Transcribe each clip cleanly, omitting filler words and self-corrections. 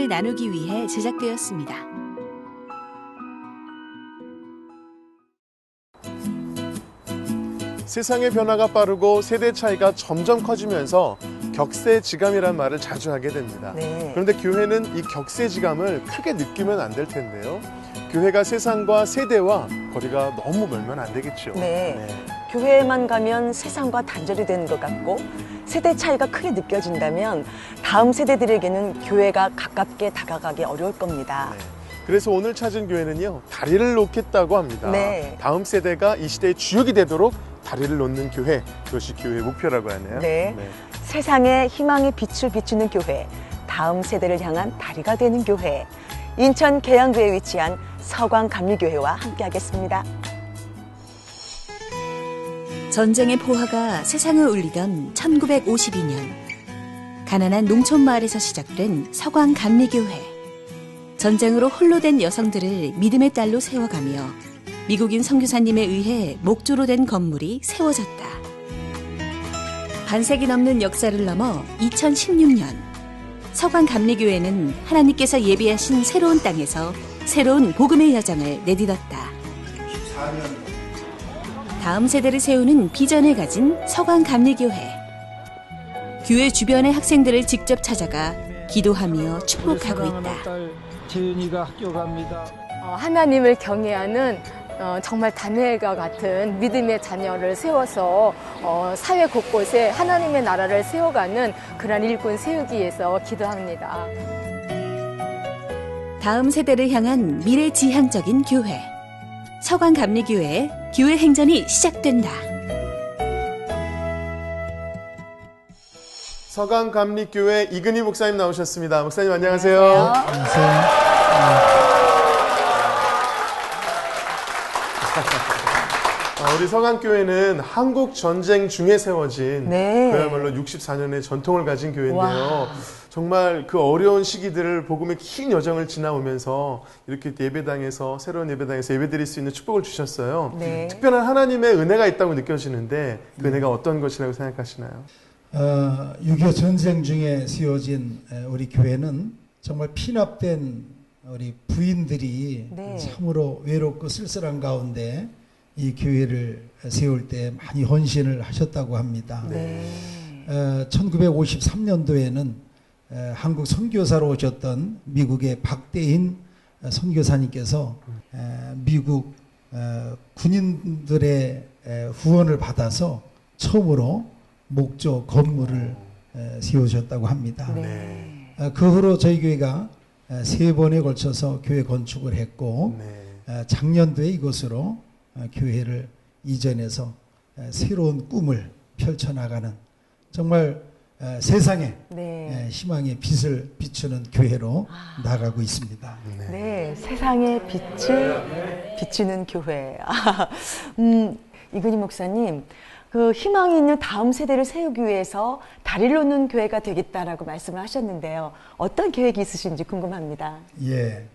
이야기를 나누기 위해 제작되었습니다. 세상의 변화가 빠르고 세대 차이가 점점 커지면서 격세지감이란 말을 자주 하게 됩니다. 네. 그런데 교회는 이 격세지감을 크게 느끼면 안 될 텐데요. 교회가 세상과 세대와 거리가 너무 멀면 안 되겠죠. 네. 교회에만 가면 세상과 단절이 되는 것 같고 세대 차이가 크게 느껴진다면 다음 세대들에게는 교회가 가깝게 다가가기 어려울 겁니다. 네. 그래서 오늘 찾은 교회는요, 다리를 놓겠다고 합니다. 네. 다음 세대가 이 시대의 주역이 되도록 다리를 놓는 교회, 그것이 교회의 목표라고 하네요. 네. 세상에 희망의 빛을 비추는 교회, 다음 세대를 향한 다리가 되는 교회, 인천 계양구에 위치한 서광감리교회와 함께하겠습니다. 전쟁의 포화가 세상을 울리던 1952년 가난한 농촌 마을에서 시작된 서광감리교회. 전쟁으로 홀로 된 여성들을 믿음의 딸로 세워가며 미국인 선교사님에 의해 목조로 된 건물이 세워졌다. 반세기 넘는 역사를 넘어 2016년 서광감리교회는 하나님께서 예비하신 새로운 땅에서 새로운 복음의 여정을 내딛었다. 다음 세대를 세우는 비전을 가진 서광감리교회. 교회 주변의 학생들을 직접 찾아가 기도하며 축복하고 있다. 지은이가 학교 갑니다. 하나님을 경외하는 정말 다니엘과 같은 믿음의 자녀를 세워서 사회 곳곳에 하나님의 나라를 세워가는 그런 일꾼 세우기 위해서 기도합니다. 다음 세대를 향한 미래지향적인 교회. 서광감리교회의 교회 행전이 시작된다. 서강감리교회 이근희 목사님 나오셨습니다. 목사님 안녕하세요. 안녕하세요. 우리 서강교회는 한국 전쟁 중에 세워진 네. 그야말로 64년의 전통을 가진 교회인데요. 와. 정말 그 어려운 시기들을 복음의 긴 여정을 지나오면서 이렇게 예배당에서 새로운 예배당에서 예배드릴 수 있는 축복을 주셨어요. 네. 특별한 하나님의 은혜가 있다고 느껴지는데 그 은혜가 어떤 것이라고 생각하시나요? 6.25 전쟁 중에 세워진 우리 교회는 정말 피납된 우리 부인들이 네. 참으로 외롭고 쓸쓸한 가운데 이 교회를 세울 때 많이 헌신을 하셨다고 합니다. 네. 1953년도에는 한국 선교사로 오셨던 미국의 박대인 선교사님께서 미국 군인들의 후원을 받아서 처음으로 목조 건물을 세우셨다고 합니다. 네. 그 후로 저희 교회가 3번에 걸쳐서 교회 건축을 했고 작년도에 이곳으로 교회를 이전해서 새로운 꿈을 펼쳐나가는 정말 세상에 네. 희망의 빛을 비추는 교회로 나가고 있습니다. 네, 세상의 빛을 비추는 교회. 이근희 목사님, 그 희망이 있는 다음 세대를 세우기 위해서 다리를 놓는 교회가 되겠다라고 말씀을 하셨는데요. 어떤 계획이 있으신지 궁금합니다. 예,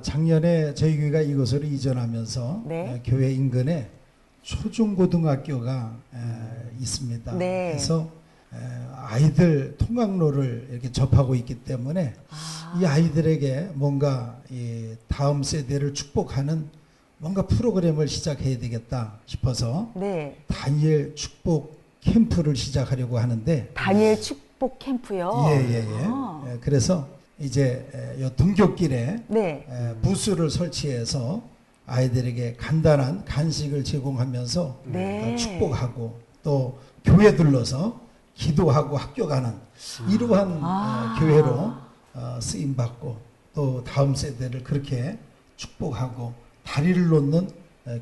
작년에 저희 교회가 이곳으로 이전하면서 네. 교회 인근에 초중고등학교가 있습니다. 네. 그래서 아이들 통학로를 이렇게 접하고 있기 때문에 이 아이들에게 뭔가 이 다음 세대를 축복하는 뭔가 프로그램을 시작해야 되겠다 싶어서 네. 다니엘 축복 캠프를 시작하려고 하는데 다니엘 축복 캠프요. 예. 아. 그래서 이제 요 등굣길에 네. 부스를 설치해서 아이들에게 간단한 간식을 제공하면서 네. 축복하고 또 교회 들러서 기도하고 학교 가는 이러한 교회로 쓰임받고 또 다음 세대를 그렇게 축복하고 다리를 놓는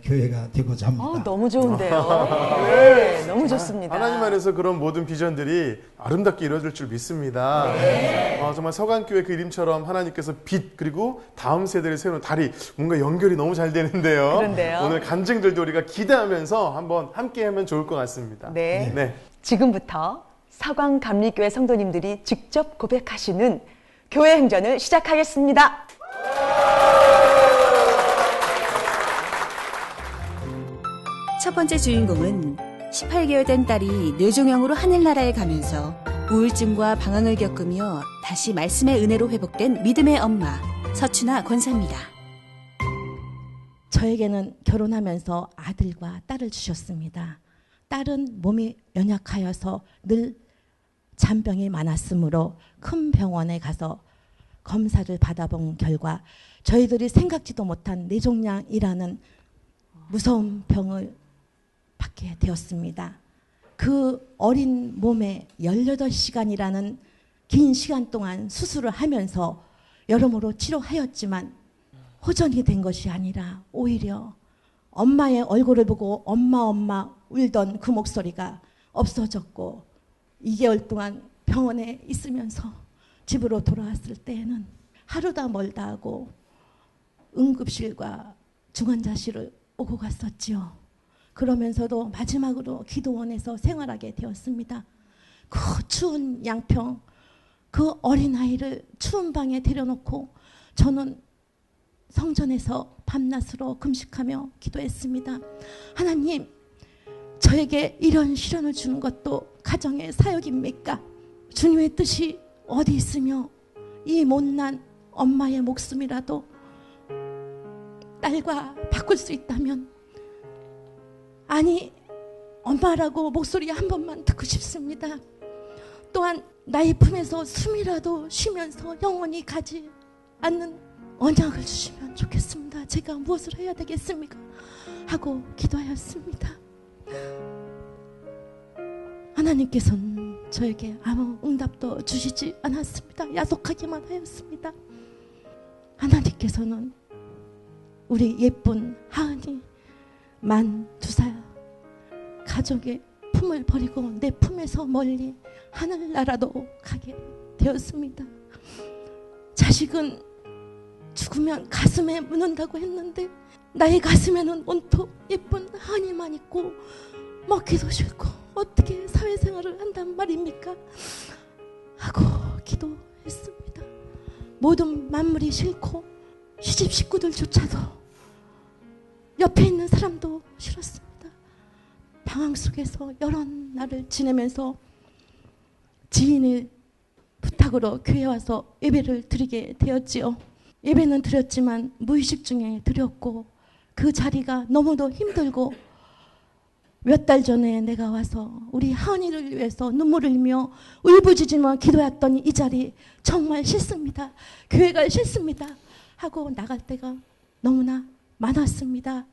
교회가 되고자 합니다. 너무 좋은데요. 네, 너무 좋습니다. 하나님 안에서 그런 모든 비전들이 아름답게 이루어질 줄 믿습니다. 네. 정말 서강교회 그 이름처럼 하나님께서 빛 그리고 다음 세대를 세우는 다리 뭔가 연결이 너무 잘 되는데요. 그런데요. 오늘 간증들도 우리가 기대하면서 한번 함께 하면 좋을 것 같습니다. 네. 지금부터 서광감리교회 성도님들이 직접 고백하시는 교회 행전을 시작하겠습니다. 첫 번째 주인공은 18개월 된 딸이 뇌종양으로 하늘나라에 가면서 우울증과 방황을 겪으며 다시 말씀의 은혜로 회복된 믿음의 엄마 서춘아 권사입니다. 저에게는 결혼하면서 아들과 딸을 주셨습니다. 딸은 몸이 연약하여서 늘 잔병이 많았으므로 큰 병원에 가서 검사를 받아본 결과 저희들이 생각지도 못한 뇌종양이라는 무서운 병을 받게 되었습니다. 그 어린 몸에 18시간이라는 긴 시간 동안 수술을 하면서 여러모로 치료하였지만 호전이 된 것이 아니라 오히려 엄마의 얼굴을 보고 엄마 울던 그 목소리가 없어졌고 2개월 동안 병원에 있으면서 집으로 돌아왔을 때에는 하루다 멀다 하고 응급실과 중환자실을 오고 갔었지요. 그러면서도 마지막으로 기도원에서 생활하게 되었습니다. 그 추운 양평, 그 어린아이를 추운 방에 들여놓고 저는 성전에서 밤낮으로 금식하며 기도했습니다. 하나님, 저에게 이런 시련을 주는 것도 가정의 사역입니까? 주님의 뜻이 어디 있으며 이 못난 엄마의 목숨이라도 딸과 바꿀 수 있다면, 아니 엄마라고 목소리 한 번만 듣고 싶습니다. 또한 나의 품에서 숨이라도 쉬면서 영원히 가지 않는 언약을 주시면 좋겠습니다. 제가 무엇을 해야 되겠습니까? 하고 기도하였습니다. 하나님께서는 저에게 아무 응답도 주시지 않았습니다. 야속하기만 하였습니다. 하나님께서는 우리 예쁜 하은이 만 2살 가족의 품을 버리고 내 품에서 멀리 하늘나라도 가게 되었습니다. 자식은 죽으면 가슴에 묻는다고 했는데 나의 가슴에는 온통 예쁜 하은이만 있고 먹기도 싫고 어떻게 사회생활을 한단 말입니까? 하고 기도했습니다. 모든 만물이 싫고 시집 식구들조차도 옆에 있는 사람도 싫었습니다. 방황 속에서 여러 날을 지내면서 지인의 부탁으로 교회에 와서 예배를 드리게 되었지요. 예배는 드렸지만 무의식 중에 드렸고 그 자리가 너무도 힘들고 몇 달 전에 내가 와서 우리 하은이를 위해서 눈물을 흘리며 울부짖으며 기도했더니 이 자리 정말 싫습니다. 교회가 싫습니다. 하고 나갈 때가 너무나 많았습니다.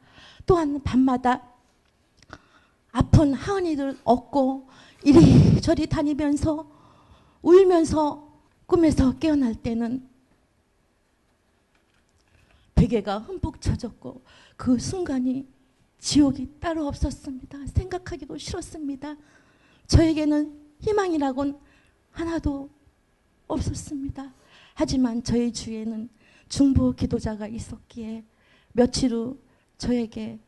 또한 밤마다 아픈 하은이를 얻고 이리저리 다니면서 울면서 꿈에서 깨어날 때는 베개가 흠뻑 젖었고 그 순간이 지옥이 따로 없었습니다. 생각하기도 싫었습니다. 저에게는 희망이라고는 하나도 없었습니다. 하지만 저희 주위에는 중보 기도자가 있었기에 며칠 후 저에게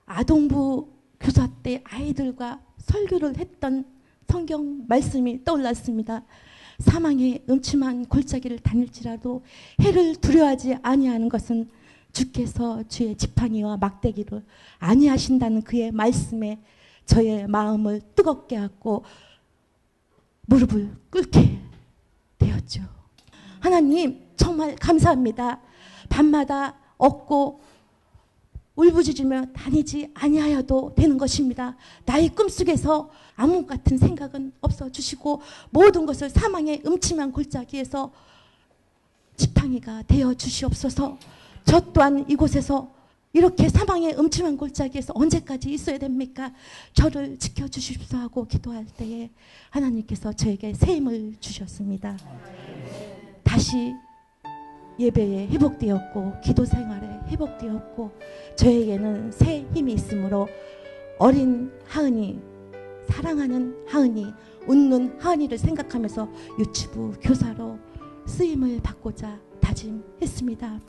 아동부 교사 때 아이들과 설교를 했던 성경 말씀이 떠올랐습니다. 사망의 음침한 골짜기를 다닐지라도 해를 두려워하지 아니하는 것은 주께서 주의 지팡이와 막대기를 아니하신다는 그의 말씀에 저의 마음을 뜨겁게 하고 무릎을 꿇게 되었죠. 하나님 정말 감사합니다. 밤마다 얻고 울부짖으며 다니지 아니하여도 되는 것입니다. 나의 꿈속에서 암흑 같은 생각은 없어주시고 모든 것을 사망의 음침한 골짜기에서 지팡이가 되어 주시옵소서. 저 또한 이곳에서 이렇게 사망의 음침한 골짜기에서 언제까지 있어야 됩니까? 저를 지켜주십시오 하고 기도할 때에 하나님께서 저에게 새 힘을 주셨습니다. 다시 예배에 회복되었고 기도 생활에 회복되었고 저에게는 새 힘이 있으므로 어린 하은이, 사랑하는 하은이, 웃는 하은이를 생각하면서 유치부 교사로 쓰임을 받고자 다짐했습니다.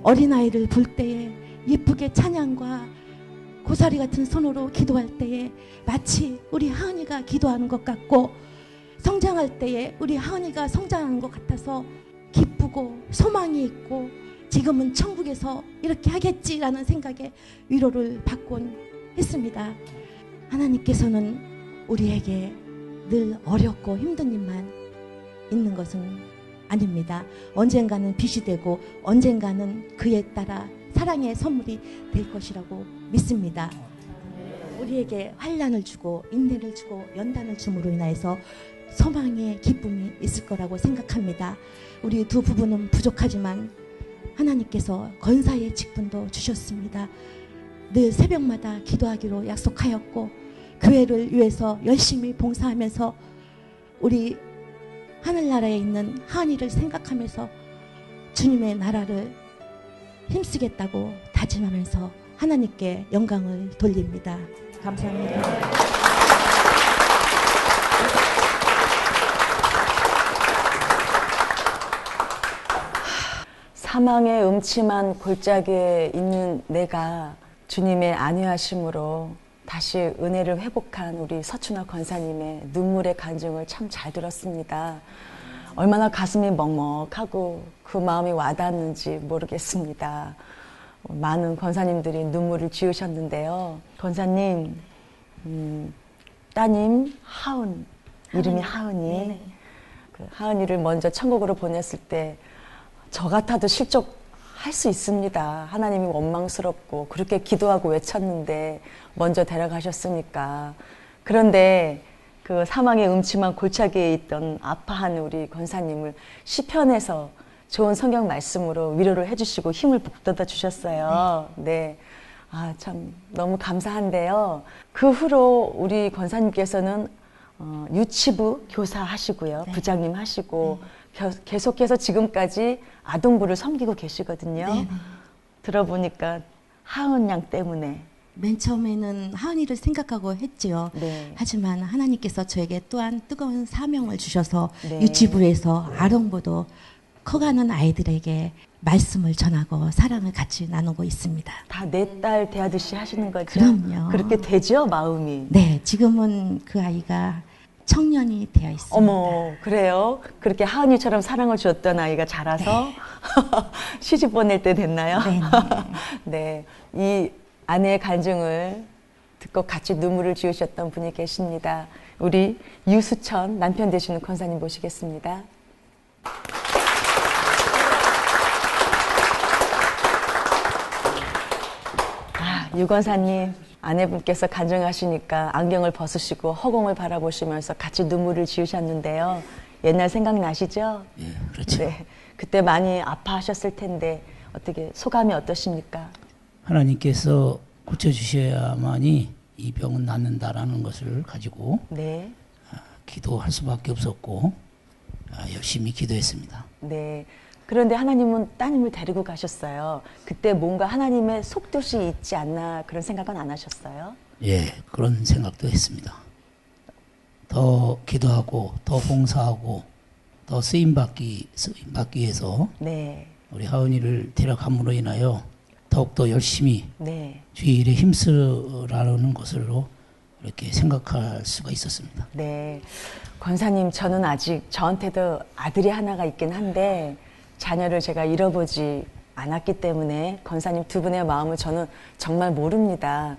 어린아이를 볼 때에 예쁘게 찬양과 고사리 같은 손으로 기도할 때에 마치 우리 하은이가 기도하는 것 같고 성장할 때에 우리 하은이가 성장하는 것 같아서 기쁘고 소망이 있고 지금은 천국에서 이렇게 하겠지라는 생각에 위로를 받곤 했습니다. 하나님께서는 우리에게 늘 어렵고 힘든 일만 있는 것은 아닙니다. 언젠가는 빛이 되고 언젠가는 그에 따라 사랑의 선물이 될 것이라고 믿습니다. 우리에게 환난을 주고 인내를 주고 연단을 줌으로 인하여서 소망의 기쁨이 있을 거라고 생각합니다. 우리 두 부부는 부족하지만 하나님께서 권사의 직분도 주셨습니다. 늘 새벽마다 기도하기로 약속하였고 교회를 위해서 열심히 봉사하면서 우리 하늘나라에 있는 하은이를 생각하면서 주님의 나라를 힘쓰겠다고 다짐하면서 하나님께 영광을 돌립니다. 감사합니다. 사망의 음침한 골짜기에 있는 내가 주님의 안위하심으로 다시 은혜를 회복한 우리 서춘화 권사님의 눈물의 간증을 참 잘 들었습니다. 얼마나 가슴이 먹먹하고 그 마음이 와닿았는지 모르겠습니다. 많은 권사님들이 눈물을 지으셨는데요. 권사님, 따님 하은, 이름이 하은이. 네네. 그 하은이를 먼저 천국으로 보냈을 때 저 같아도 실족할 수 있습니다. 하나님이 원망스럽고 그렇게 기도하고 외쳤는데 먼저 데려가셨으니까. 그런데 그 사망의 음침한 골짜기에 있던 아파하는 우리 권사님을 시편에서 좋은 성경 말씀으로 위로를 해주시고 힘을 북돋아 주셨어요. 네. 아, 참 너무 감사한데요. 그 후로 우리 권사님께서는 유치부 교사 하시고요. 네. 부장님 하시고 계속해서 지금까지 아동부를 섬기고 계시거든요. 네. 들어보니까 하은 양 때문에. 맨 처음에는 하은이를 생각하고 했지요. 네. 하지만 하나님께서 저에게 또한 뜨거운 사명을 주셔서 네. 유치부에서 아동부도 커가는 아이들에게 말씀을 전하고 사랑을 같이 나누고 있습니다. 다 내 딸 대하듯이 하시는 거죠? 그럼요. 그렇게 되죠, 마음이? 네, 지금은 그 아이가 청년이 되어 있습니다. 어머, 그래요? 그렇게 하은이처럼 사랑을 주었던 아이가 자라서 시집 보낼 때 됐나요? 네. 네. 이 아내의 간증을 듣고 같이 눈물을 지으셨던 분이 계십니다. 우리 유수천 남편 되시는 권사님 모시겠습니다. 유 권사님, 아내분께서 간증하시니까 안경을 벗으시고 허공을 바라보시면서 같이 눈물을 지으셨는데요. 옛날 생각나시죠? 예, 그렇죠. 네, 그때 많이 아파하셨을 텐데 어떻게 소감이 어떠십니까? 하나님께서 고쳐주셔야만이 이 병은 낫는다라는 것을 가지고 네, 기도할 수밖에 없었고 열심히 기도했습니다. 네. 그런데 하나님은 따님을 데리고 가셨어요. 그때 뭔가 하나님의 속뜻이 있지 않나 그런 생각은 안 하셨어요? 예, 그런 생각도 했습니다. 더 기도하고 더 봉사하고 더 쓰임받기 위해서 네, 우리 하은이를 데려감으로 인하여 더욱더 열심히 네, 주의 일에 힘쓰라는 것으로 이렇게 생각할 수가 있었습니다. 네. 권사님, 저는 아직 저한테도 아들이 하나가 있긴 한데 자녀를 제가 잃어보지 않았기 때문에 권사님 두 분의 마음을 저는 정말 모릅니다.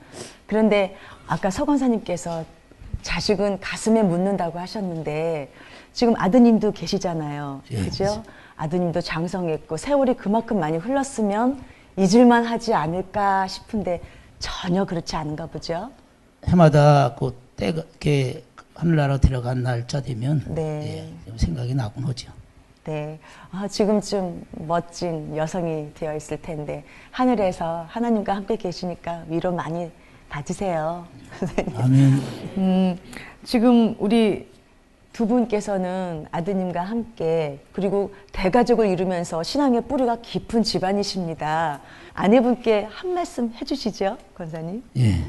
그런데 아까 서 권사님께서 자식은 가슴에 묻는다고 하셨는데 지금 아드님도 계시잖아요. 예, 그죠? 그렇습니다. 아드님도 장성했고 세월이 그만큼 많이 흘렀으면 잊을만 하지 않을까 싶은데 전혀 그렇지 않은가 보죠? 해마다 그 때가 이렇게 하늘나라 데려간 날짜 되면 네. 예, 좀 생각이 나곤 하죠. 네. 아, 지금쯤 멋진 여성이 되어 있을 텐데 하늘에서 하나님과 함께 계시니까 위로 많이 받으세요. 아멘. 지금 우리 두 분께서는 아드님과 함께 그리고 대가족을 이루면서 신앙의 뿌리가 깊은 집안이십니다. 아내분께 한 말씀 해주시죠, 권사님. 예.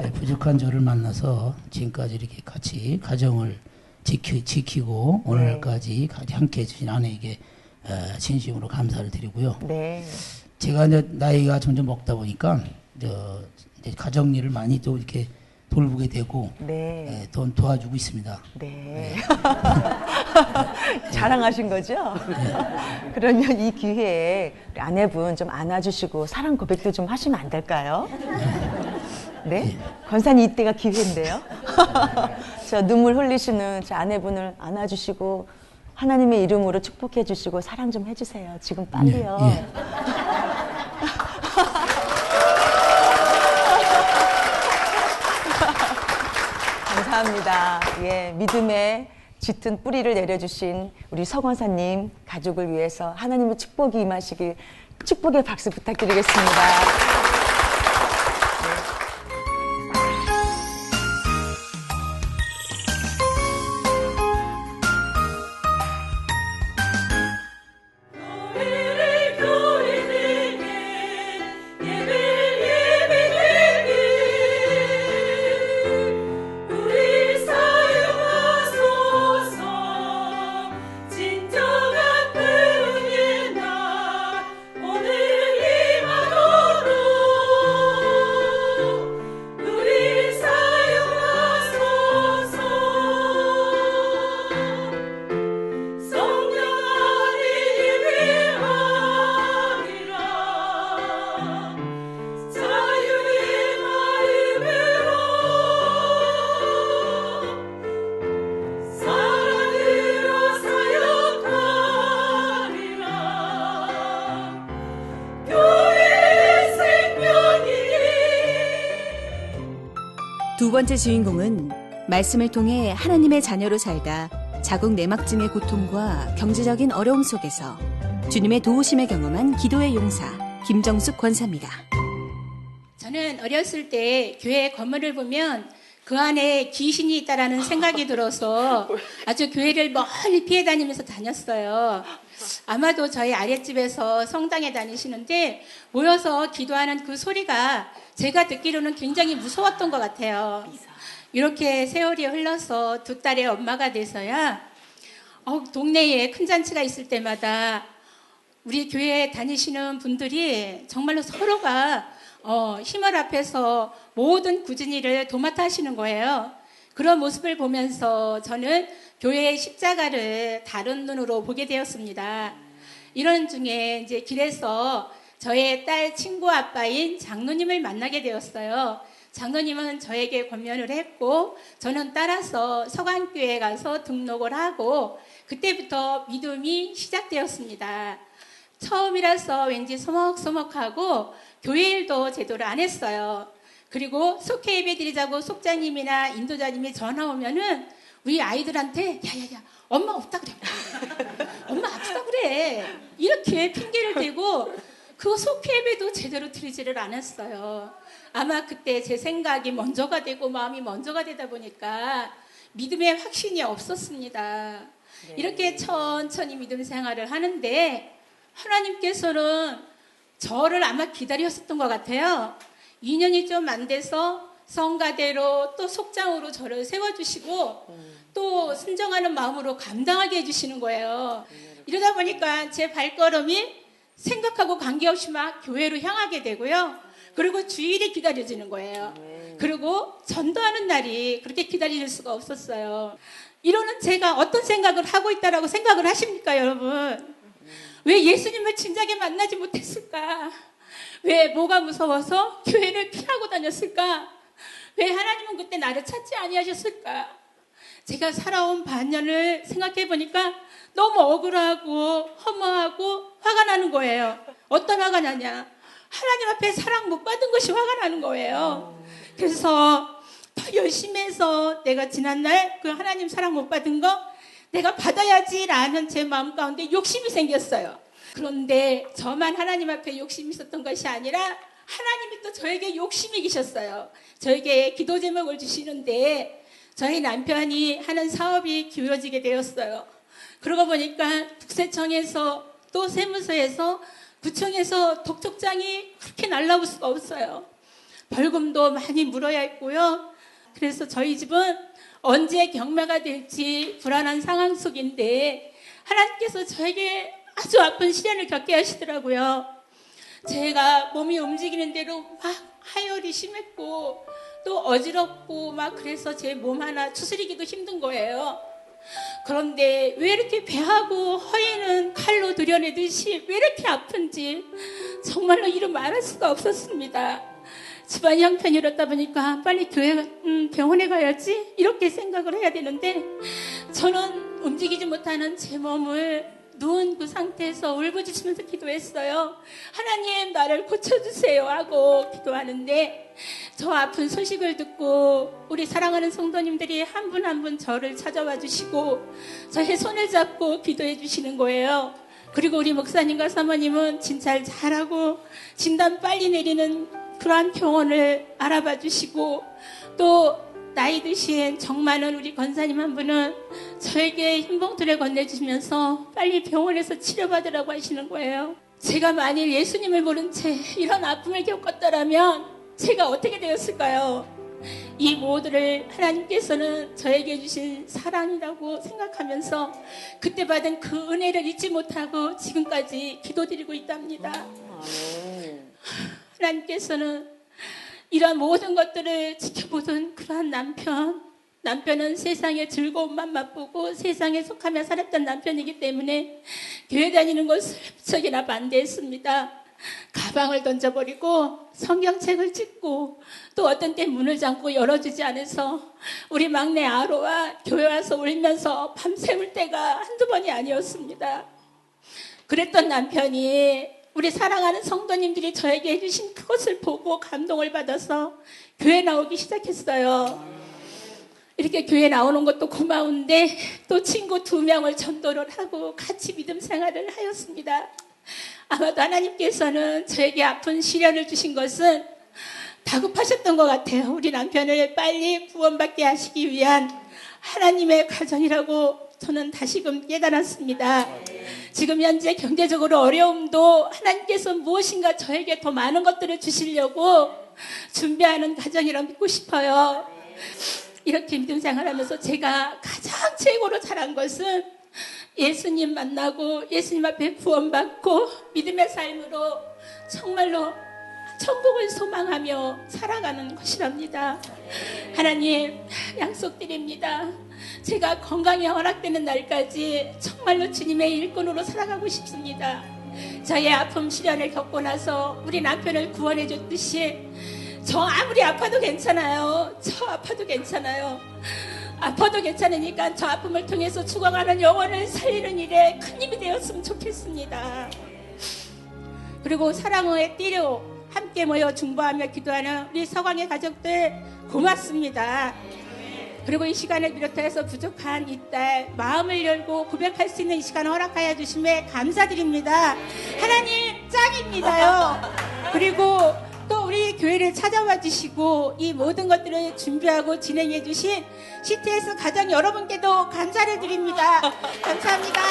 네, 부족한 저를 만나서 지금까지 이렇게 같이 가정을 지키고 오늘까지 같이 함께 해주신 아내에게 진심으로 감사를 드리고요. 네. 제가 이제 나이가 점점 먹다 보니까 이제 가정 일을 많이 또 이렇게 돌보게 되고 네. 돈 도와주고 있습니다. 네. 자랑하신 거죠? 그러면 이 기회에 우리 아내분 좀 안아주시고 사랑 고백도 좀 하시면 안 될까요? 네? 권사님 이때가 기회인데요. 저 눈물 흘리시는 제 아내분을 안아주시고 하나님의 이름으로 축복해 주시고 사랑 좀 해주세요. 지금 빨리요. 예, 예. 감사합니다. 예, 믿음의 짙은 뿌리를 내려주신 우리 서권사님 가족을 위해서 하나님의 축복이 임하시길 축복의 박수 부탁드리겠습니다. 두 번째 주인공은 말씀을 통해 하나님의 자녀로 살다 자궁 내막증의 고통과 경제적인 어려움 속에서 주님의 도우심을 경험한 기도의 용사 김정숙 권사입니다. 저는 어렸을 때 교회 건물을 보면 그 안에 귀신이 있다라는 생각이 들어서 아주 교회를 멀리 피해 다니면서 다녔어요. 아마도 저희 아랫집에서 성당에 다니시는데 모여서 기도하는 그 소리가 제가 듣기로는 굉장히 무서웠던 것 같아요. 이렇게 세월이 흘러서 두 딸의 엄마가 돼서야 동네에 큰 잔치가 있을 때마다 우리 교회에 다니시는 분들이 정말로 서로가 힘을 합해서 모든 굳은 일을 도맡아 하시는 거예요. 그런 모습을 보면서 저는 교회의 십자가를 다른 눈으로 보게 되었습니다. 이런 중에 이제 길에서 저의 딸 친구 아빠인 장로님을 만나게 되었어요. 장로님은 저에게 권면을 했고 저는 따라서 서강교회에 가서 등록을 하고 그때부터 믿음이 시작되었습니다. 처음이라서 왠지 소먹소먹하고 교회 일도 제대로 안 했어요. 그리고 속회 예배 드리자고 속자님이나 인도자님이 전화 오면은 우리 아이들한테 야야야 엄마 없다 그래. 엄마 아프다 그래. 이렇게 핑계를 대고 그 속회 예배도 제대로 드리지를 않았어요. 아마 그때 제 생각이 먼저가 되고 마음이 먼저가 되다 보니까 믿음의 확신이 없었습니다. 네. 이렇게 천천히 믿음 생활을 하는데 하나님께서는 저를 아마 기다렸었던 것 같아요. 2년이 좀 안 돼서 성가대로 또 속장으로 저를 세워주시고 또 순정하는 마음으로 감당하게 해주시는 거예요. 이러다 보니까 제 발걸음이 생각하고 관계없이 막 교회로 향하게 되고요. 그리고 주일이 기다려지는 거예요. 그리고 전도하는 날이 그렇게 기다릴 수가 없었어요. 이러는 제가 어떤 생각을 하고 있다라고 생각을 하십니까, 여러분? 왜 예수님을 진작에 만나지 못했을까? 왜 뭐가 무서워서 교회를 피하고 다녔을까? 왜 하나님은 그때 나를 찾지 아니하셨을까? 제가 살아온 반년을 생각해 보니까 너무 억울하고 허무하고 화가 나는 거예요. 어떤 화가 나냐? 하나님 앞에 사랑 못 받은 것이 화가 나는 거예요. 그래서 더 열심히 해서 내가 지난날 그 하나님 사랑 못 받은 거 내가 받아야지라는 제 마음 가운데 욕심이 생겼어요. 그런데 저만 하나님 앞에 욕심이 있었던 것이 아니라 하나님이 또 저에게 욕심이 계셨어요. 저에게 기도 제목을 주시는데 저희 남편이 하는 사업이 기울어지게 되었어요. 그러고 보니까 국세청에서 또 세무서에서 구청에서 독촉장이 그렇게 날라올 수가 없어요. 벌금도 많이 물어야 했고요. 그래서 저희 집은 언제 경매가 될지 불안한 상황 속인데 하나님께서 저에게 아주 아픈 시련을 겪게 하시더라고요. 제가 몸이 움직이는 대로 막 하열이 심했고 또 어지럽고 막 그래서 제 몸 하나 추스리기도 힘든 거예요. 그런데 왜 이렇게 배하고 허리는 칼로 들여내듯이 왜 이렇게 아픈지 정말로 이루 말할 수가 없었습니다. 집안 형편이 이렇다 보니까 빨리 병원에 가야지 이렇게 생각을 해야 되는데 저는 움직이지 못하는 제 몸을 누운 그 상태에서 울부짖으면서 기도했어요. 하나님 나를 고쳐주세요 하고 기도하는데 저 아픈 소식을 듣고 우리 사랑하는 성도님들이 한 분 한 분 저를 찾아와 주시고 저의 손을 잡고 기도해 주시는 거예요. 그리고 우리 목사님과 사모님은 진찰 잘하고 진단 빨리 내리는 그러한 병원을 알아봐 주시고 또 나이 드신 정 많은 우리 권사님 한 분은 저에게 흰봉투를 건네주시면서 빨리 병원에서 치료받으라고 하시는 거예요. 제가 만일 예수님을 모른 채 이런 아픔을 겪었더라면 제가 어떻게 되었을까요? 이 모두를 하나님께서는 저에게 주신 사랑이라고 생각하면서 그때 받은 그 은혜를 잊지 못하고 지금까지 기도드리고 있답니다. 하나님께서는 이러한 모든 것들을 지켜보던 그러한 남편은 세상의 즐거움만 맛보고 세상에 속하며 살았던 남편이기 때문에 교회 다니는 것을 무척이나 반대했습니다. 가방을 던져버리고 성경책을 찢고 또 어떤 때 문을 잠고 열어주지 않아서 우리 막내 아로와 교회 와서 울면서 밤새 울 때가 한두 번이 아니었습니다. 그랬던 남편이 우리 사랑하는 성도님들이 저에게 해주신 그것을 보고 감동을 받아서 교회 나오기 시작했어요. 이렇게 교회 나오는 것도 고마운데 또 친구 2명을 전도를 하고 같이 믿음 생활을 하였습니다. 아마도 하나님께서는 저에게 아픈 시련을 주신 것은 다급하셨던 것 같아요. 우리 남편을 빨리 구원받게 하시기 위한 하나님의 가정이라고 저는 다시금 깨달았습니다. 지금 현재 경제적으로 어려움도 하나님께서 무엇인가 저에게 더 많은 것들을 주시려고 준비하는 가정이라 믿고 싶어요. 이렇게 믿음 생활하면서 제가 가장 최고로 잘한 것은 예수님 만나고 예수님 앞에 구원받고 믿음의 삶으로 정말로 천국을 소망하며 살아가는 것이랍니다. 하나님 약속드립니다. 제가 건강이 허락되는 날까지 정말로 주님의 일꾼으로 살아가고 싶습니다. 저의 아픔 시련을 겪고 나서 우리 남편을 구원해 줬듯이 저 아무리 아파도 괜찮아요. 저 아파도 괜찮아요. 아파도 괜찮으니까 저 아픔을 통해서 죽어가는 영혼을 살리는 일에 큰 힘이 되었으면 좋겠습니다. 그리고 사랑의 띠로 함께 모여 중보하며 기도하는 우리 서광의 가족들 고맙습니다. 그리고 이 시간을 비롯해서 부족한 이 딸 마음을 열고 고백할 수 있는 이 시간을 허락하여 주심에 감사드립니다. 하나님 짱입니다요. 그리고 또 우리 교회를 찾아와 주시고 이 모든 것들을 준비하고 진행해 주신 CTS 가정 여러분께도 감사를 드립니다. 감사합니다.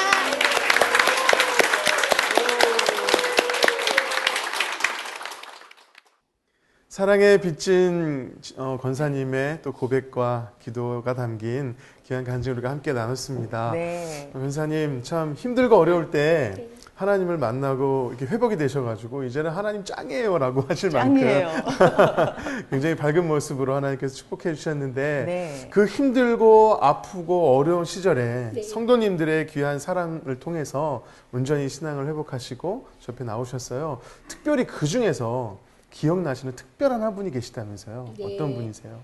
사랑에 빚진 권사님의 또 고백과 기도가 담긴 귀한 간증을 우리가 함께 나눴습니다. 네. 권사님 참 힘들고 어려울 때 하나님을 만나고 이렇게 회복이 되셔가지고 이제는 하나님 짱이에요라고 하실 짱이에요. 만큼 굉장히 밝은 모습으로 하나님께서 축복해 주셨는데 네. 그 힘들고 아프고 어려운 시절에 네. 성도님들의 귀한 사랑을 통해서 온전히 신앙을 회복하시고 저 옆에 나오셨어요. 특별히 그 중에서 기억나시는 특별한 한 분이 계시다면서요. 네. 어떤 분이세요?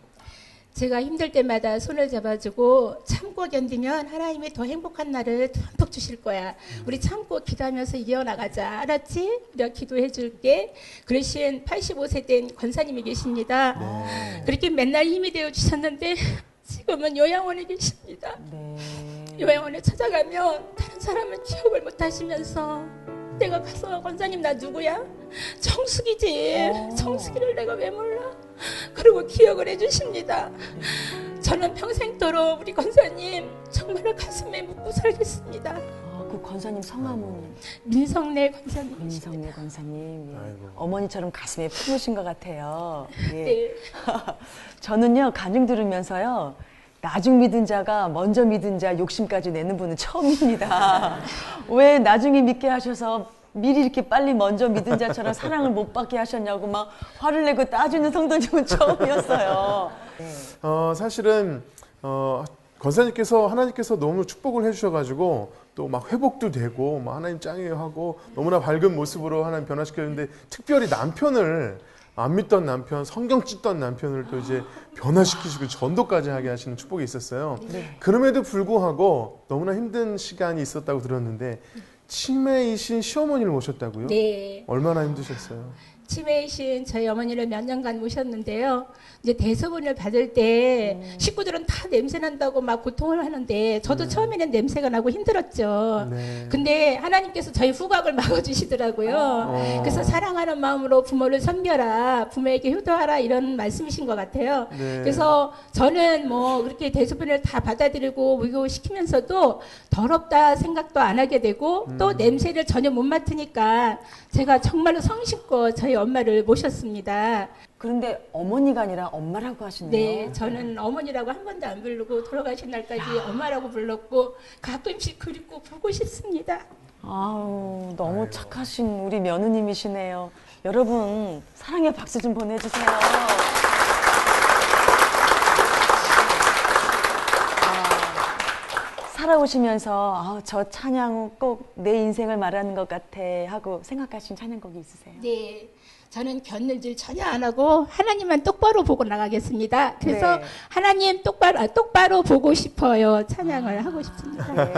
제가 힘들 때마다 손을 잡아주고 참고 견디면 하나님이 더 행복한 날을 듬뿍 주실 거야. 우리 참고 기도하면서 이어나가자. 알았지? 내가 기도해 줄게. 그러신 85세 된 권사님이 계십니다. 네. 그렇게 맨날 힘이 되어 주셨는데 지금은 요양원에 계십니다. 네. 요양원에 찾아가면 다른 사람은 기억을 못 하시면서 내가 가서 권사님 나 누구야? 정숙이지. 정숙이를 내가 왜 몰라? 그리고 기억을 해주십니다. 저는 평생도록 우리 권사님 정말 가슴에 묻고 살겠습니다. 아, 그 권사님 성함은 민성래 권사님. 민성래 권사님. 예. 아이고. 어머니처럼 가슴에 품으신 것 같아요. 예. 네. 저는요 간증 들으면서요 나중 믿은 자가 먼저 믿은 자 욕심까지 내는 분은 처음입니다. 왜 나중에 믿게 하셔서 미리 이렇게 빨리 먼저 믿은 자처럼 사랑을 못 받게 하셨냐고 막 화를 내고 따지는 성도님은 처음이었어요. 네. 사실은 권사님께서 하나님께서 너무 축복을 해주셔가지고 또 막 회복도 되고 막 하나님 짱이에요 하고 너무나 밝은 모습으로 하나님 변화시켰는데 특별히 남편을 안 믿던 남편, 성경 찢던 남편을 또 이제 변화시키시고 전도까지 하게 하시는 축복이 있었어요. 그럼에도 불구하고 너무나 힘든 시간이 있었다고 들었는데 치매이신 시어머니를 모셨다고요? 네. 얼마나 힘드셨어요? 치매이신 저희 어머니를 몇 년간 모셨는데요. 이제 대소변을 받을 때 식구들은 다 냄새 난다고 막 고통을 하는데 저도 처음에는 냄새가 나고 힘들었죠. 네. 근데 하나님께서 저희 후각을 막아주시더라고요. 그래서 사랑하는 마음으로 부모를 섬겨라, 부모에게 효도하라 이런 말씀이신 것 같아요. 네. 그래서 저는 뭐 그렇게 대소변을 다 받아들이고 목욕시키면서도 더럽다 생각도 안 하게 되고 또 냄새를 전혀 못 맡으니까 제가 정말로 성심껏 저희 엄마를 모셨습니다. 그런데 어머니가 아니라 엄마라고 하시네요. 네, 저는 어머니라고 한 번도 안 부르고 돌아가신 날까지 엄마라고 불렀고 가끔씩 그립고 보고 싶습니다. 아우, 너무 착하신 우리 며느님이시네요. 여러분, 사랑의 박수 좀 보내주세요. 살아오시면서 저 찬양 꼭 내 인생을 말하는 것 같아 하고 생각하신 찬양곡이 있으세요? 네, 저는 곁눈질 전혀 안 하고 하나님만 똑바로 보고 나가겠습니다. 그래서 네. 하나님 똑바로 보고 싶어요. 찬양을 하고 싶습니다. 네,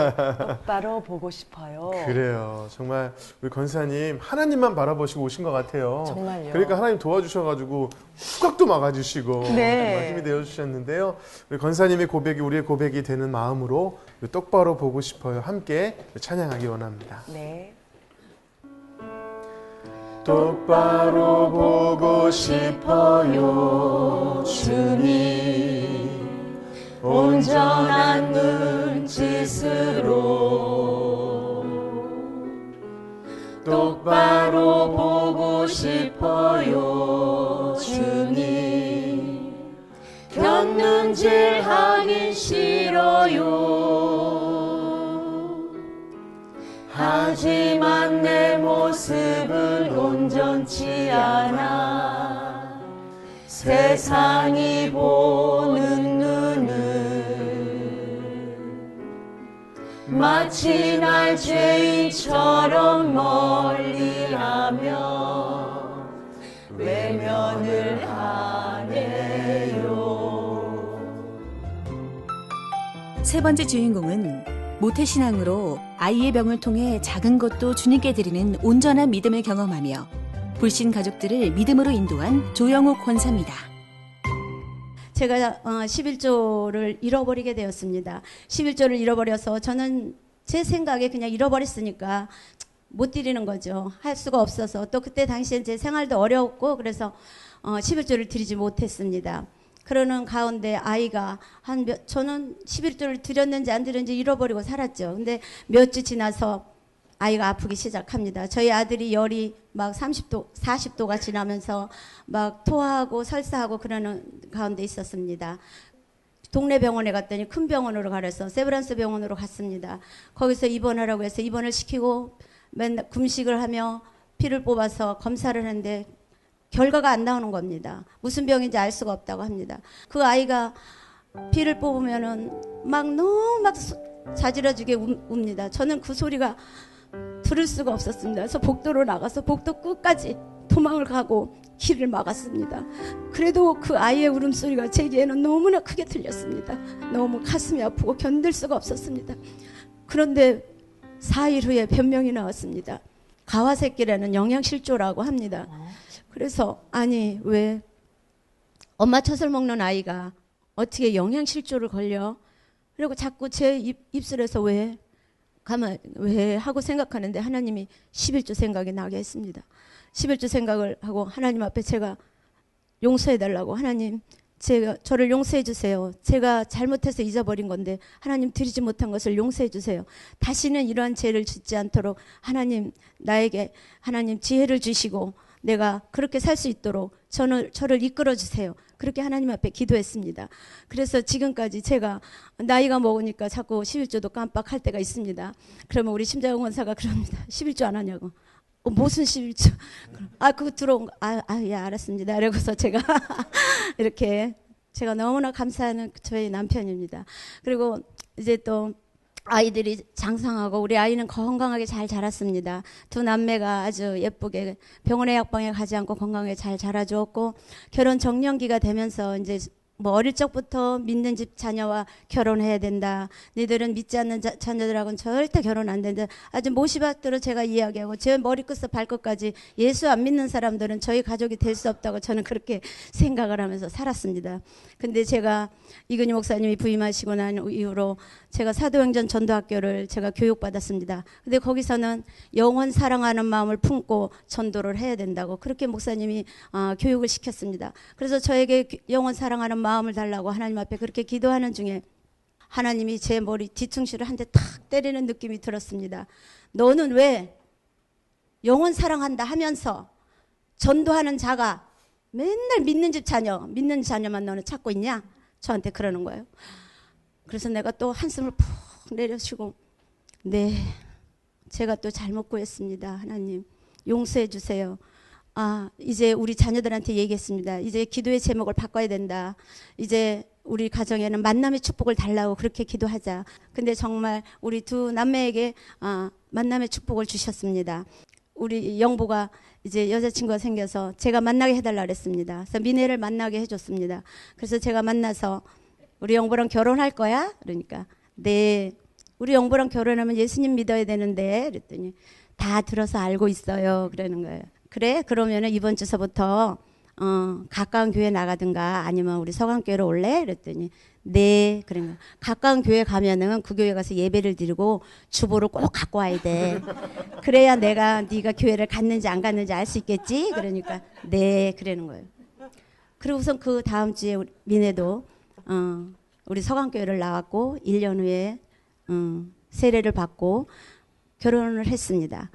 똑바로 보고 싶어요. 그래요. 정말 우리 권사님 하나님만 바라보시고 오신 것 같아요. 정말요. 그러니까 하나님 도와주셔가지고 후각도 막아주시고 네. 정말 힘이 되어주셨는데요. 우리 권사님의 고백이 우리의 고백이 되는 마음으로 똑바로 보고 싶어요. 함께 찬양하기 원합니다. 네. 똑바로 보고 싶어요 주님 온전한 눈짓으로 똑바로 보고 싶어요 주님 곁눈질 하긴 싫어요 하지만 내 모습은 온전치 않아 세상이 보는 눈은 마치 날 죄인처럼 멀리하며 외면을 하네요. 세 번째 주인공은 모태신앙으로 아이의 병을 통해 작은 것도 주님께 드리는 온전한 믿음을 경험하며 불신 가족들을 믿음으로 인도한 조영욱 권사입니다. 제가 11조를 잃어버리게 되었습니다. 11조를 잃어버려서 저는 제 생각에 그냥 잃어버렸으니까 못 드리는 거죠. 할 수가 없어서. 또 그때 당시엔 제 생활도 어려웠고 그래서 11조를 드리지 못했습니다. 그러는 가운데 아이가 저는 11조를 드렸는지 안 드렸는지 잃어버리고 살았죠. 근데 몇 주 지나서 아이가 아프기 시작합니다. 저희 아들이 열이 막 30도, 40도가 지나면서 막 토하고 설사하고 그러는 가운데 있었습니다. 동네 병원에 갔더니 큰 병원으로 가려서 세브란스 병원으로 갔습니다. 거기서 입원하라고 해서 입원을 시키고 맨날 금식을 하며 피를 뽑아서 검사를 했는데 결과가 안 나오는 겁니다. 무슨 병인지 알 수가 없다고 합니다. 그 아이가 피를 뽑으면은 너무 자지러지게 웁니다. 저는 그 소리가 들을 수가 없었습니다. 그래서 복도로 나가서 복도 끝까지 도망을 가고 길을 막았습니다. 그래도 그 아이의 울음소리가 제 귀에는 너무나 크게 들렸습니다. 너무 가슴이 아프고 견딜 수가 없었습니다. 그런데 4일 후에 변명이 나왔습니다. 가와새끼라는 영양실조라고 합니다. 그래서 아니 왜 엄마 젖을 먹는 아이가 어떻게 영양실조를 걸려? 그리고 자꾸 제 입술에서 왜 하고 생각하는데 하나님이 11조 생각이 나게 했습니다. 11조 생각을 하고 하나님 앞에 제가 용서해달라고 하나님 저를 용서해 주세요. 제가 잘못해서 잊어버린 건데 하나님 드리지 못한 것을 용서해 주세요. 다시는 이러한 죄를 짓지 않도록 하나님 나에게 하나님 지혜를 주시고 내가 그렇게 살 수 있도록 저를 이끌어 주세요. 그렇게 하나님 앞에 기도했습니다. 그래서 지금까지 제가 나이가 먹으니까 자꾸 11조도 깜빡할 때가 있습니다. 그러면 우리 심자영 원사가 그럽니다. 11조 안 하냐고. 무슨 11조? 그거 들어온 거. 예, 알았습니다. 그러고서 제가 이렇게 제가 너무나 감사하는 저희 남편입니다. 그리고 이제 또 아이들이 장성하고 우리 아이는 건강하게 잘 자랐습니다. 두 남매가 아주 예쁘게 병원에 약방에 가지 않고 건강하게 잘 자라주었고 결혼 정년기가 되면서 이제 뭐 어릴 적부터 믿는 집 자녀와 결혼해야 된다. 너희들은 믿지 않는 자녀들하고는 절대 결혼 안 된다. 아주 모시밭대로 제가 이야기하고 제 머리끝에서 발끝까지 예수 안 믿는 사람들은 저희 가족이 될 수 없다고 저는 그렇게 생각을 하면서 살았습니다. 근데 제가 이근희 목사님이 부임하시고 난 이후로 제가 사도행전 전도학교를 제가 교육받았습니다. 근데 거기서는 영원 사랑하는 마음을 품고 전도를 해야 된다고 그렇게 목사님이 교육을 시켰습니다. 그래서 저에게 영원 사랑하는 마음을 달라고 하나님 앞에 그렇게 기도하는 중에 하나님이 제 머리 뒤통수를 한 대 탁 때리는 느낌이 들었습니다. 너는 왜 영원 사랑한다 하면서 전도하는 자가 맨날 믿는 집 자녀만 너는 찾고 있냐? 저한테 그러는 거예요. 그래서 내가 또 한숨을 푹 내려쉬고 네, 제가 또 잘못 구했습니다. 하나님 용서해 주세요. 이제 우리 자녀들한테 얘기했습니다. 이제 기도의 제목을 바꿔야 된다. 이제 우리 가정에는 만남의 축복을 달라고 그렇게 기도하자. 근데 정말 우리 두 남매에게 만남의 축복을 주셨습니다. 우리 영보가 이제 여자친구가 생겨서 제가 만나게 해달라 그랬습니다. 그래서 미네를 만나게 해줬습니다. 그래서 제가 만나서 우리 영보랑 결혼할 거야? 그러니까 네, 우리 영보랑 결혼하면 예수님 믿어야 되는데 그랬더니 다 들어서 알고 있어요. 그러는 거예요. 그래? 그러면은 이번 주서부터 가까운 교회 나가든가 아니면 우리 서강교회로 올래? 그랬더니 네, 그런 거예요. 가까운 교회 가면은 그 교회 가서 예배를 드리고 주보를 꼭 갖고 와야 돼. 그래야 내가 네가 교회를 갔는지 안 갔는지 알 수 있겠지? 그러니까 네, 그러는 거예요. 그리고선 그 다음 주에 우리 민혜도 우리 서강교회를 나왔고 1년 후에 세례를 받고 결혼을 했습니다.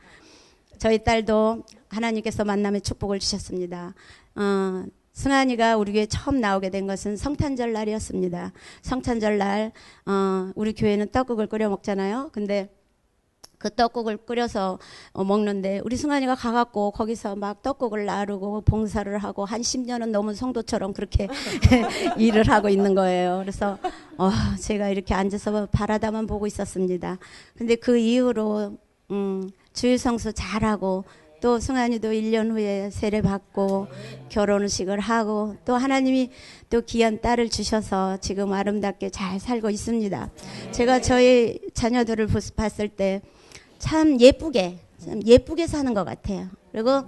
저희 딸도 하나님께서 만남의 축복을 주셨습니다. 승환이가 우리 교회에 처음 나오게 된 것은 성탄절 날이었습니다. 성탄절 날 우리 교회는 떡국을 끓여 먹잖아요. 근데 그 떡국을 끓여서 먹는데 우리 승환이가 가갖고 거기서 막 떡국을 나르고 봉사를 하고 한 10년은 넘은 성도처럼 그렇게 일을 하고 있는 거예요. 그래서 제가 이렇게 앉아서 바라다만 보고 있었습니다. 근데 그 이후로 주일 성수 잘하고 또 승환이도 1년 후에 세례 받고 결혼식을 하고 또 하나님이 또 귀한 딸을 주셔서 지금 아름답게 잘 살고 있습니다. 제가 저희 자녀들을 봤을 때 참 예쁘게 사는 것 같아요. 그리고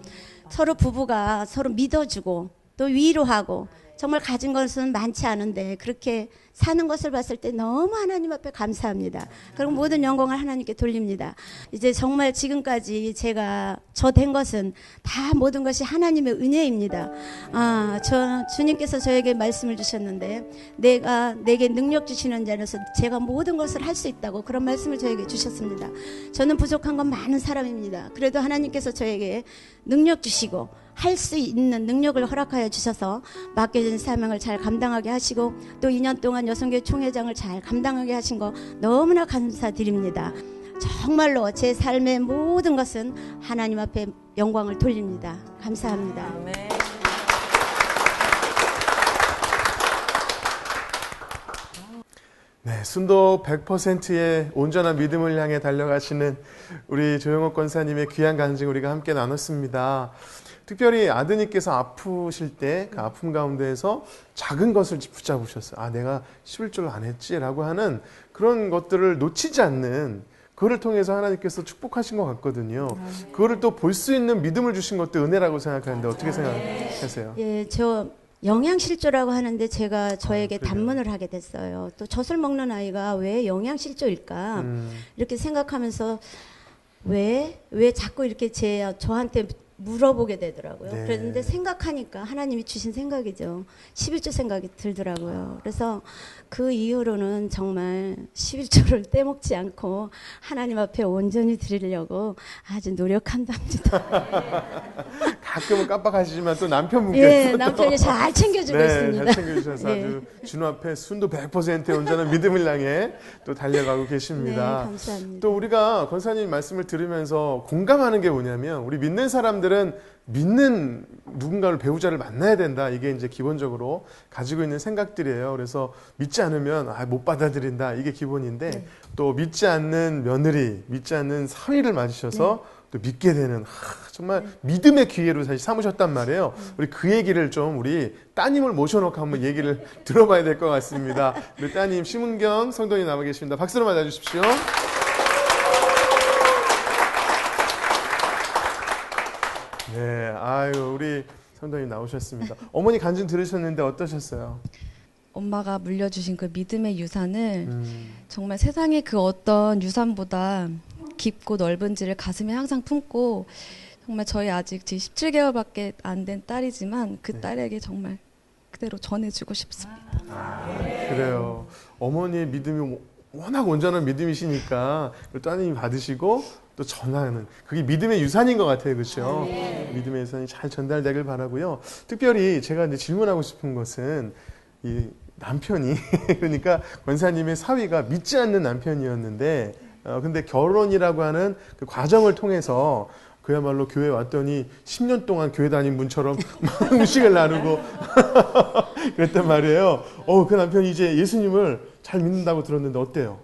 서로 부부가 서로 믿어주고 또 위로하고 정말 가진 것은 많지 않은데 그렇게 사는 것을 봤을 때 너무 하나님 앞에 감사합니다. 그리고 모든 영광을 하나님께 돌립니다. 이제 정말 지금까지 제가 저 된 것은 다 모든 것이 하나님의 은혜입니다. 주님께서 저에게 말씀을 주셨는데 내게 능력 주시는 자로서 제가 모든 것을 할 수 있다고 그런 말씀을 저에게 주셨습니다. 저는 부족한 건 많은 사람입니다. 그래도 하나님께서 저에게 능력 주시고 할 수 있는 능력을 허락하여 주셔서 맡겨진 사명을 잘 감당하게 하시고 또 2년 동안 여성교회 총회장을 잘 감당하게 하신 거 너무나 감사드립니다. 정말로 제 삶의 모든 것은 하나님 앞에 영광을 돌립니다. 감사합니다. 아멘. 네, 순도 100%의 온전한 믿음을 향해 달려가시는 우리 조영옥 권사님의 귀한 간증 우리가 함께 나눴습니다. 특별히 아드님께서 아프실 때 그 아픔 가운데에서 작은 것을 붙잡으셨어요. 내가 11조를 안 했지라고 하는 그런 것들을 놓치지 않는 그거를 통해서 하나님께서 축복하신 것 같거든요. 그거를 또 볼 수 있는 믿음을 주신 것도 은혜라고 생각하는데 어떻게 생각하세요? 예, 저 영양실조라고 하는데 제가 저에게 단문을 하게 됐어요. 또 젖을 먹는 아이가 왜 영양실조일까? 이렇게 생각하면서 왜 자꾸 이렇게 저한테 물어보게 되더라고요. 네. 그런데 생각하니까 하나님이 주신 생각이죠. 11조 생각이 들더라고요. 그래서 그 이후로는 정말 11조를 떼먹지 않고 하나님 앞에 온전히 드리려고 아주 노력한답니다. 가끔은 깜빡하시지만 또 남편분께서 예, 또 남편이 잘 챙겨주고 네, 있습니다. 잘 챙겨주셔서 네. 아주 주님 앞에 순도 100%의 온전한 믿음을 향해 또 달려가고 계십니다. 네, 감사합니다. 또 우리가 권사님 말씀을 들으면서 공감하는 게 뭐냐면 우리 믿는 사람들은 믿는 누군가를 배우자를 만나야 된다. 이게 이제 기본적으로 가지고 있는 생각들이에요. 그래서 믿지 않으면 못 받아들인다. 이게 기본인데 또 믿지 않는 며느리, 믿지 않는 사위를 맞으셔서 또 믿게 되는 정말 믿음의 기회로 사실 삼으셨단 말이에요. 우리 그 얘기를 좀 우리 따님을 모셔놓고 한번 얘기를 들어봐야 될 것 같습니다. 우리 따님 심은경 성도님 나와 계십니다. 박수로 맞아주십시오. 네, 아유 우리 성도님 나오셨습니다. 어머니 간증 들으셨는데 어떠셨어요? 엄마가 물려주신 그 믿음의 유산을 정말 세상의 그 어떤 유산보다 깊고 넓은지를 가슴에 항상 품고 정말 저희 아직 17개월밖에 안 된 딸이지만 그 딸에게 정말 그대로 전해주고 싶습니다. 그래요. 어머니의 믿음이 워낙 온전한 믿음이시니까 따님이 받으시고 또 전하는 그게 믿음의 유산인 것 같아요, 그렇죠? 믿음의 유산이 잘 전달되길 바라고요. 특별히 제가 이제 질문하고 싶은 것은 이 남편이 그러니까 권사님의 사위가 믿지 않는 남편이었는데, 근데 결혼이라고 하는 그 과정을 통해서 그야말로 교회 왔더니 10년 동안 교회 다닌 분처럼 막 음식을 나누고 그랬단 말이에요. 그 남편이 이제 예수님을 잘 믿는다고 들었는데 어때요?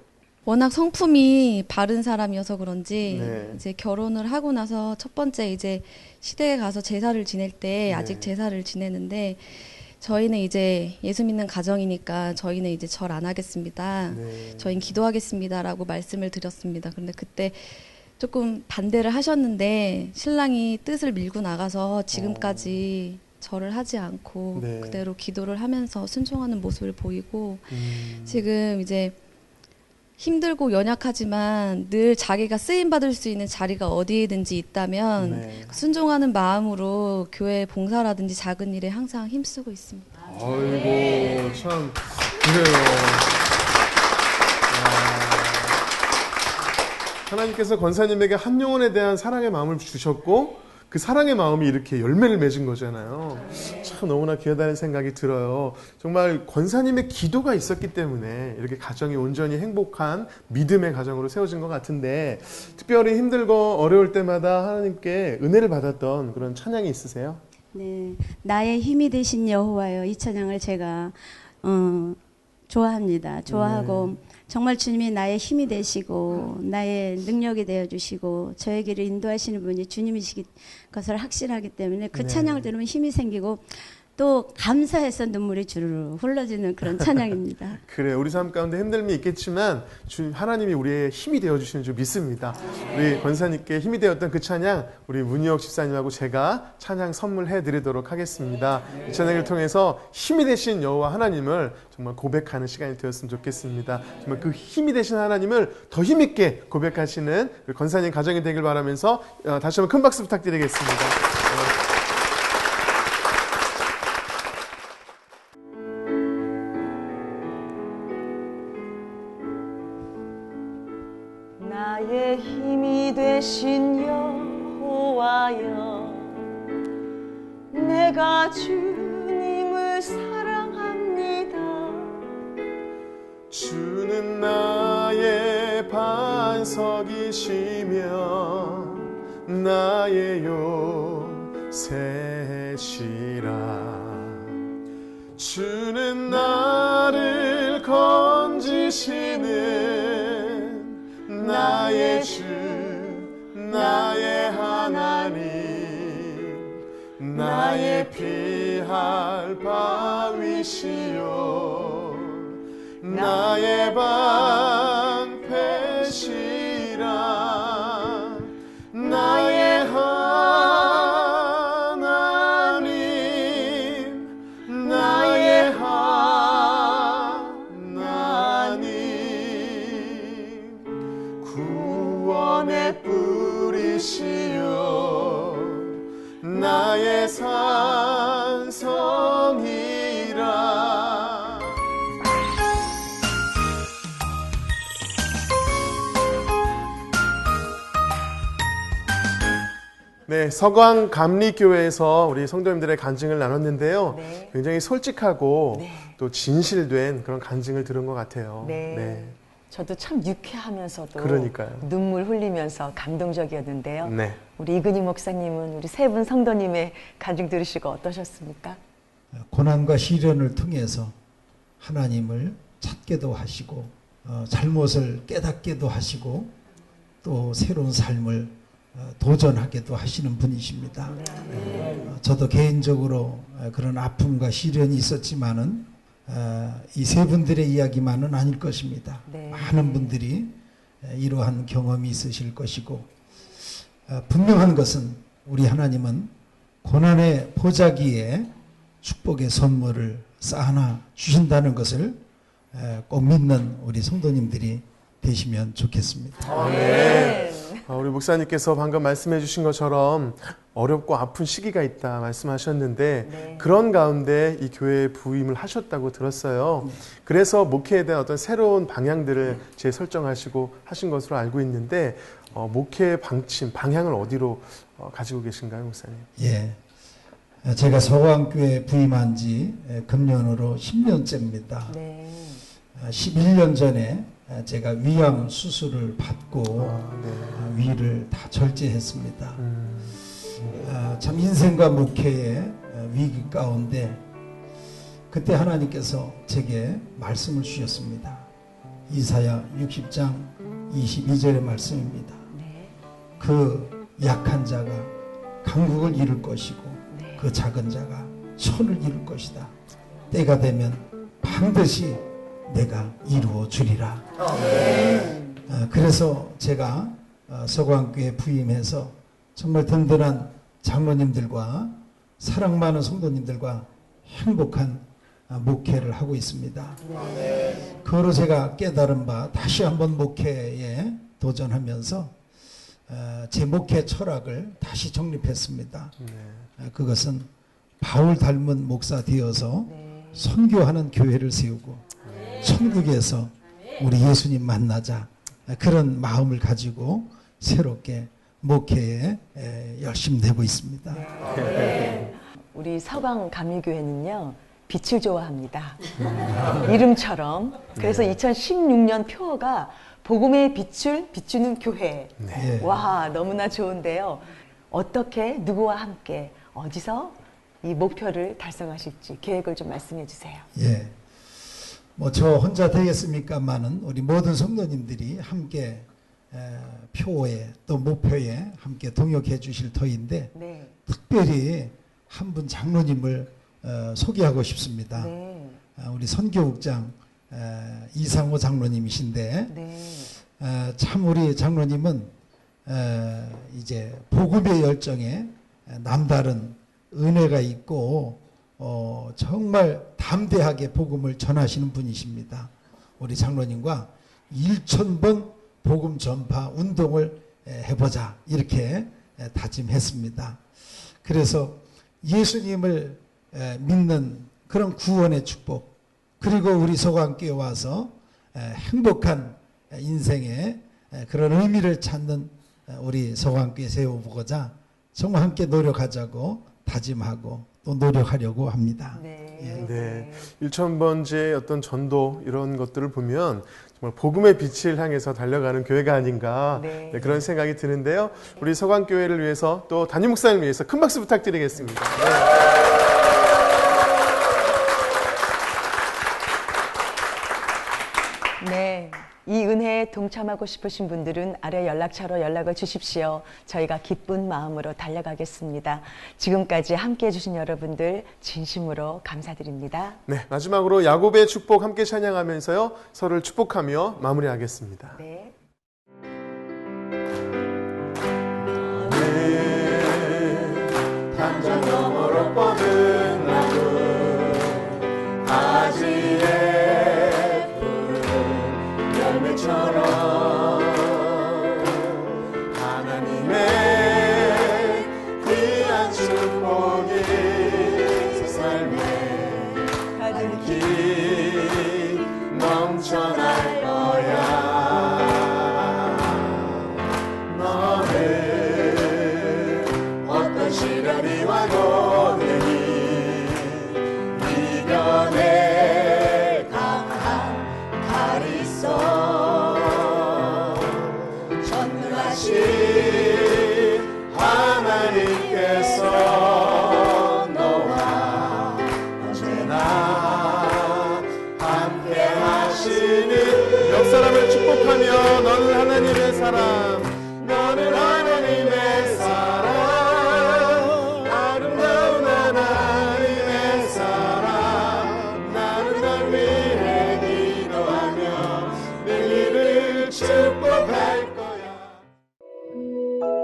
워낙 성품이 바른 사람이어서 그런지 네. 이제 결혼을 하고 나서 첫 번째 이제 시댁에 가서 제사를 지낼 때 아직 네. 제사를 지내는데 저희는 이제 예수 믿는 가정이니까 저희는 이제 절 안 하겠습니다. 네. 저희는 기도하겠습니다라고 말씀을 드렸습니다. 그런데 그때 조금 반대를 하셨는데 신랑이 뜻을 밀고 나가서 지금까지 절을 하지 않고 네. 그대로 기도를 하면서 순종하는 모습을 보이고 지금 이제 힘들고 연약하지만 늘 자기가 쓰임받을 수 있는 자리가 어디에든지 있다면 네. 순종하는 마음으로 교회 봉사라든지 작은 일에 항상 힘쓰고 있습니다. 아이고 참 그래요. 하나님께서 권사님에게 한 영혼에 대한 사랑의 마음을 주셨고 그 사랑의 마음이 이렇게 열매를 맺은 거잖아요. 참 너무나 귀하다는 생각이 들어요. 정말 권사님의 기도가 있었기 때문에 이렇게 가정이 온전히 행복한 믿음의 가정으로 세워진 것 같은데 특별히 힘들고 어려울 때마다 하나님께 은혜를 받았던 그런 찬양이 있으세요? 네, 나의 힘이 되신 여호와여 이 찬양을 제가 좋아합니다. 좋아하고 정말 주님이 나의 힘이 되시고 나의 능력이 되어주시고 저의 길을 인도하시는 분이 주님이시기 것을 확신하기 때문에 그 찬양을 들으면 힘이 생기고 또 감사해서 눈물이 주르르 흘러지는 그런 찬양입니다. 그래요. 우리 삶 가운데 힘듦이 있겠지만 하나님이 우리의 힘이 되어주시는 줄 믿습니다. 우리 권사님께 힘이 되었던 그 찬양 우리 문희옥 집사님하고 제가 찬양 선물해 드리도록 하겠습니다. 이 찬양을 통해서 힘이 되신 여호와 하나님을 정말 고백하는 시간이 되었으면 좋겠습니다. 정말 그 힘이 되신 하나님을 더 힘있게 고백하시는 우리 권사님 가정이 되길 바라면서 다시 한번 큰 박수 부탁드리겠습니다. 나의 힘이 되신 여호와여 내가 주님을 사랑합니다. 주는 나의 반석이시며 나의 요새시라. 주는 나를 건지시는 나의 주 나의 하나님 나의 피할 바위시요 나의 방패시라 나의 하나님 나의 하나님 구원의 뿌리시요 나의 산성이라. 네, 서광 감리교회에서 우리 성도님들의 간증을 나눴는데요. 네. 굉장히 솔직하고 네. 또 진실된 그런 간증을 들은 것 같아요. 네. 저도 참 유쾌하면서도 그러니까요. 눈물 흘리면서 감동적이었는데요. 네. 우리 이근희 목사님은 우리 세 분 성도님의 간증 들으시고 어떠셨습니까? 고난과 시련을 통해서 하나님을 찾게도 하시고 잘못을 깨닫게도 하시고 또 새로운 삶을 도전하게도 하시는 분이십니다. 저도 개인적으로 그런 아픔과 시련이 있었지만은 이 세 분들의 이야기만은 아닐 것입니다. 네. 많은 분들이 이러한 경험이 있으실 것이고 분명한 것은 우리 하나님은 고난의 보자기에 축복의 선물을 쌓아놔 주신다는 것을 꼭 믿는 우리 성도님들이 되시면 좋겠습니다. 네. 우리 목사님께서 방금 말씀해 주신 것처럼 어렵고 아픈 시기가 있다 말씀하셨는데 네. 그런 가운데 이 교회에 부임을 하셨다고 들었어요. 그래서 목회에 대한 어떤 새로운 방향들을 재설정하시고 하신 것으로 알고 있는데 목회의 방향을 어디로 가지고 계신가요, 목사님? 예, 제가 서광교회 부임한 지 금년으로 10년째입니다. 네. 11년 전에 제가 위암 수술을 받고 위를 다 절제했습니다. 참 인생과 목회의 위기 가운데 그때 하나님께서 제게 말씀을 주셨습니다. 이사야 60장 22절의 말씀입니다. 그 약한 자가 강국을 이룰 것이고 그 작은 자가 천을 이룰 것이다. 때가 되면 반드시 내가 이루어 주리라. 그래서 제가 서광교회 부임해서 정말 든든한 장로님들과 사랑 많은 성도님들과 행복한 목회를 하고 있습니다. 그로 제가 깨달은 바 다시 한번 목회에 도전하면서 제 목회 철학을 다시 정립했습니다. 그것은 바울 닮은 목사 되어서 선교하는 교회를 세우고 천국에서 우리 예수님 만나자, 그런 마음을 가지고 새롭게 목회에 열심히 내고 있습니다. 네. 우리 서광 감리교회는요, 빛을 좋아합니다. 이름처럼. 그래서 2016년 표어가 복음의 빛을 비추는 교회. 네. 와, 너무나 좋은데요. 어떻게, 누구와 함께, 어디서 이 목표를 달성하실지 계획을 좀 말씀해 주세요. 예. 뭐 저 혼자 되겠습니까만은 우리 모든 성도님들이 함께 표에 또 목표에 함께 동역해 주실 터인데 네. 특별히 한 분 장로님을 소개하고 싶습니다. 네. 우리 선교국장 이상호 장로님이신데 네. 참 우리 장로님은 이제 복음의 열정에 남다른 은혜가 있고 정말 담대하게 복음을 전하시는 분이십니다. 우리 장로님과 1000번 복음 전파 운동을 해보자 이렇게 다짐했습니다. 그래서 예수님을 믿는 그런 구원의 축복, 그리고 우리 서광교회 와서 행복한 인생의 그런 의미를 찾는 우리 서광교회 세워보고자 정말 함께 노력하자고 다짐하고 또 노력하려고 합니다. 네. 네. 1000번째 어떤 전도 이런 것들을 보면 정말 복음의 빛을 향해서 달려가는 교회가 아닌가 네. 네, 그런 생각이 드는데요. 우리 서광교회를 위해서 또 담임 목사님을 위해서 큰 박수 부탁드리겠습니다. 네. 네. 이 은혜에 동참하고 싶으신 분들은 아래 연락처로 연락을 주십시오. 저희가 기쁜 마음으로 달려가겠습니다. 지금까지 함께해 주신 여러분들 진심으로 감사드립니다. 네, 마지막으로 야곱의 축복 함께 찬양하면서요. 서로를 축복하며 마무리하겠습니다. 네. 단전 너머로 뻗은 나무 가지에 푸른 열매처럼 하나님의 귀한 축복이 삶에 가득히 넘쳐날 거야. 너는 하나님의 사람, 너는 하나님의 사람, 아름다운 하나님의 사람. 나는 널 위해 기도하며 내 일을 축복할 거야.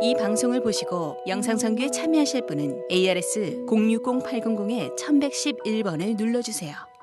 이 방송을 보시고 영상선교에 참여하실 분은 ARS 060-800-1111번을 눌러주세요.